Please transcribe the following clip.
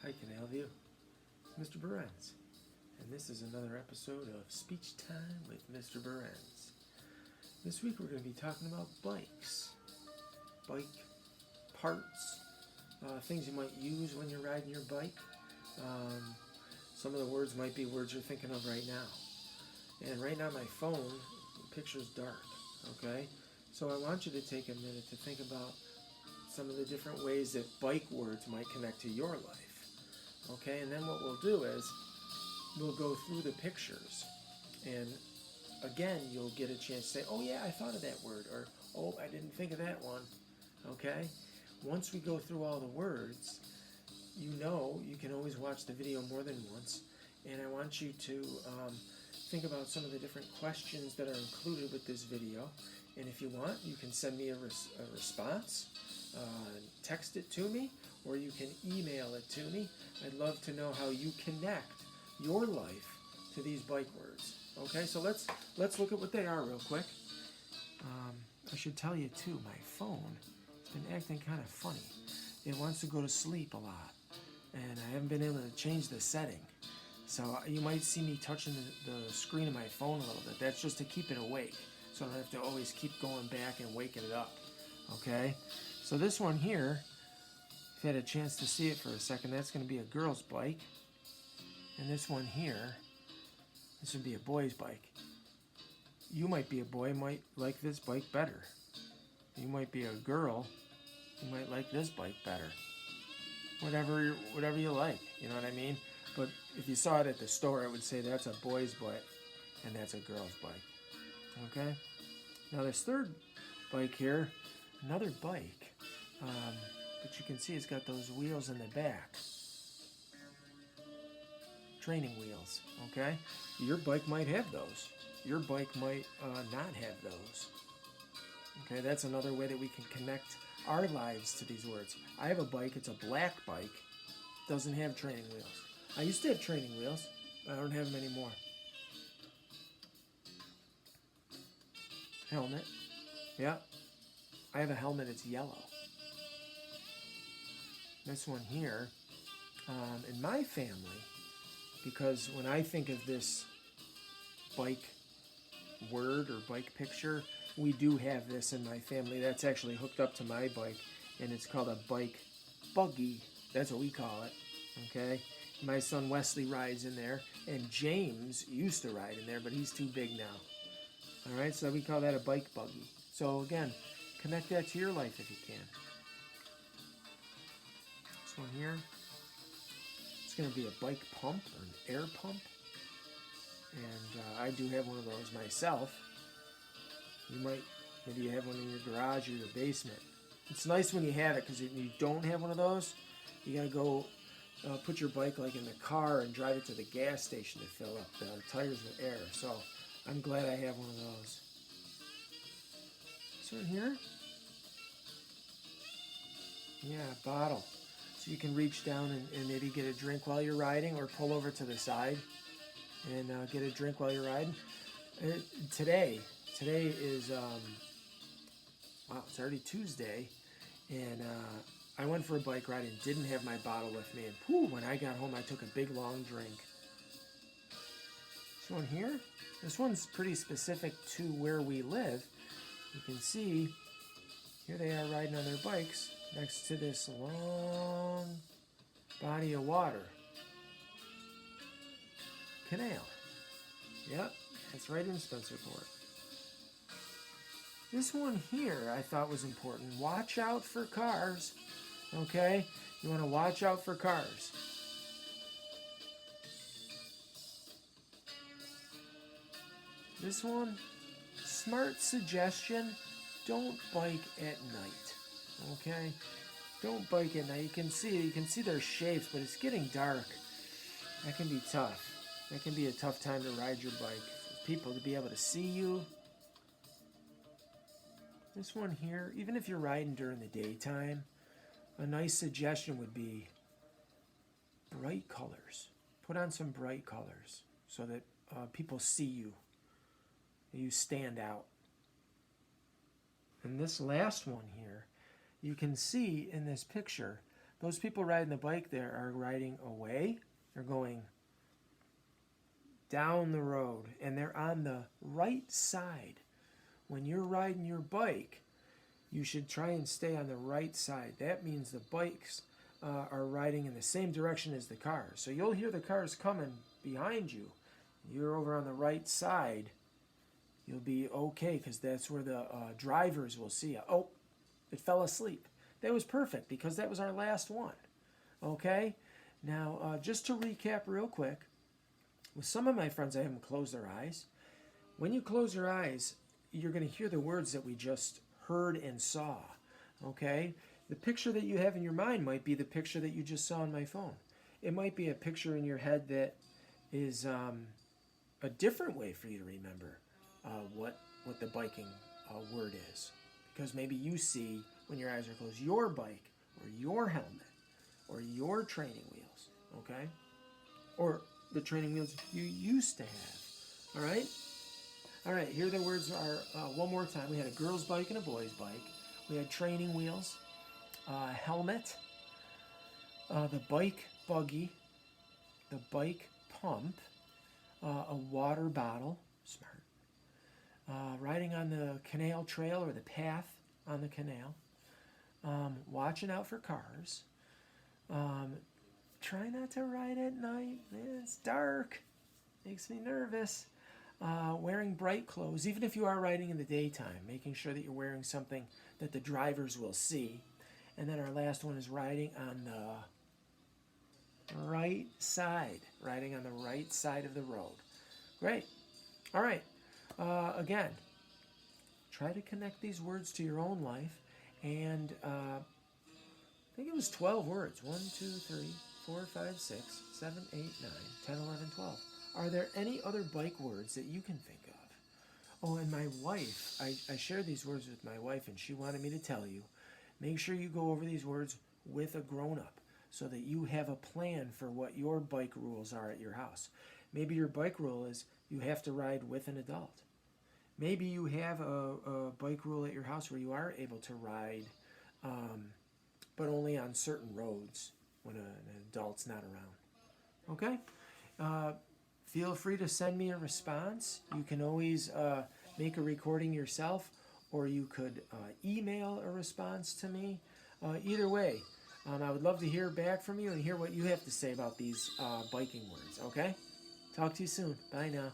Hi, can I help you? Mr. Berends. And this is another episode of Speech Time with Mr. Berends. This week we're going to be talking about bikes. Bike parts, things you might use when you're riding your bike. Some of the words might be words you're thinking of right now. And right now my phone, the picture's dark, okay? So I want you to take a minute to think about some of the different ways that bike words might connect to your life. Okay, and then what we'll do is we'll go through the pictures, and again you'll get a chance to say, oh yeah, I thought of that word, or oh, I didn't think of that one. Okay, once we go through all the words, you can always watch the video more than once, and I want you to think about some of the different questions that are included with this video. And if you want, you can send me a response, text it to me, or you can email it to me. I'd love to know how you connect your life to these bike words. Okay, so let's look at what they are real quick. I should tell you too, my phone has been acting kind of funny. It wants to go to sleep a lot, and I haven't been able to change the setting. So you might see me touching the screen of my phone a little bit. That's just to keep it awake, so I don't have to always keep going back and waking it up. Okay, so this one here, if you had a chance to see it for a second, that's going to be a girl's bike. And this one here, this would be a boy's bike. You might be a boy, might like this bike better. You might be a girl, you might like this bike better. Whatever you like, you know what I mean? But if you saw it at the store, it would say that's a boy's bike and that's a girl's bike. Okay? Now this third bike here, another bike. But you can see it's got those wheels in the back. Training wheels, okay? Your bike might have those. Your bike might not have those. Okay, that's another way that we can connect our lives to these words. I have a bike, it's a black bike, doesn't have training wheels. I used to have training wheels, but I don't have them anymore. Helmet, yeah. I have a helmet, it's yellow. This one here, in my family, because when I think of this bike word or bike picture, we do have this in my family. That's actually hooked up to my bike, and it's called a bike buggy. That's what we call it, okay? My son Wesley rides in there, and James used to ride in there, but he's too big now. All right, so we call that a bike buggy. So again, connect that to your life if you can. This one here, it's going to be a bike pump or an air pump, and I do have one of those myself. Maybe you have one in your garage or your basement. It's nice when you have it, because if you don't have one of those, you got to go put your bike like in the car and drive it to the gas station to fill up the tires with air. So I'm glad I have one of those. This one here, yeah, bottle. So you can reach down and maybe get a drink while you're riding, or pull over to the side and get a drink while you're riding. Today is, wow, it's already Tuesday, and I went for a bike ride and didn't have my bottle with me. And whew, when I got home, I took a big, long drink. This one here, this one's pretty specific to where we live. You can see, here they are riding on their bikes next to this long body of water. Canal. Yep, that's right in Spencerport. This one here I thought was important. Watch out for cars. Okay? You want to watch out for cars. This one, smart suggestion, don't bike at night. Okay? Don't bike at night. You can see their shapes, but it's getting dark. That can be tough. That can be a tough time to ride your bike. For people to be able to see you. This one here, even if you're riding during the daytime, a nice suggestion would be bright colors. Put on some bright colors so that people see you. You stand out. And this last one here, you can see in this picture Those people riding the bike there are riding away. They're going down the road, and they're on the right side. When you're riding your bike, you should try and stay on the right side. That means the bikes are riding in the same direction as the cars. So you'll hear the cars coming behind you. You're over on the right side. You'll be okay because that's where the drivers will see you. Oh, it fell asleep. That was perfect because that was our last one. Okay? Now, just to recap real quick, with some of my friends, I have them close their eyes. When you close your eyes, you're going to hear the words that we just heard and saw. Okay? The picture that you have in your mind might be the picture that you just saw on my phone. It might be a picture in your head that is a different way for you to remember what the biking word is. Because maybe you see, when your eyes are closed, your bike or your helmet or your training wheels, okay? Or the training wheels you used to have, all right? All right, here the words are one more time. We had a girl's bike and a boy's bike. We had training wheels, helmet, the bike buggy, the bike pump, a water bottle, smart, riding on the canal trail or the path on the canal, watching out for cars, try not to ride at night, it's dark, makes me nervous, wearing bright clothes, even if you are riding in the daytime, making sure that you're wearing something that the drivers will see. And then our last one is riding on the right side, riding on the right side of the road. Great. All right. Again, try to connect these words to your own life. And I think it was 12 words. 1, 2, 3, 4, 5, 6, 7, 8, 9, 10, 11, 12. Are there any other bike words that you can think of? Oh, and my wife, I shared these words with my wife, and she wanted me to tell you, make sure you go over these words with a grown-up so that you have a plan for what your bike rules are at your house. Maybe your bike rule is you have to ride with an adult. Maybe you have a bike rule at your house where you are able to ride, but only on certain roads when an adult's not around. Okay? Feel free to send me a response. You can always make a recording yourself, or you could email a response to me. Either way, I would love to hear back from you and hear what you have to say about these biking words, okay? Talk to you soon. Bye now.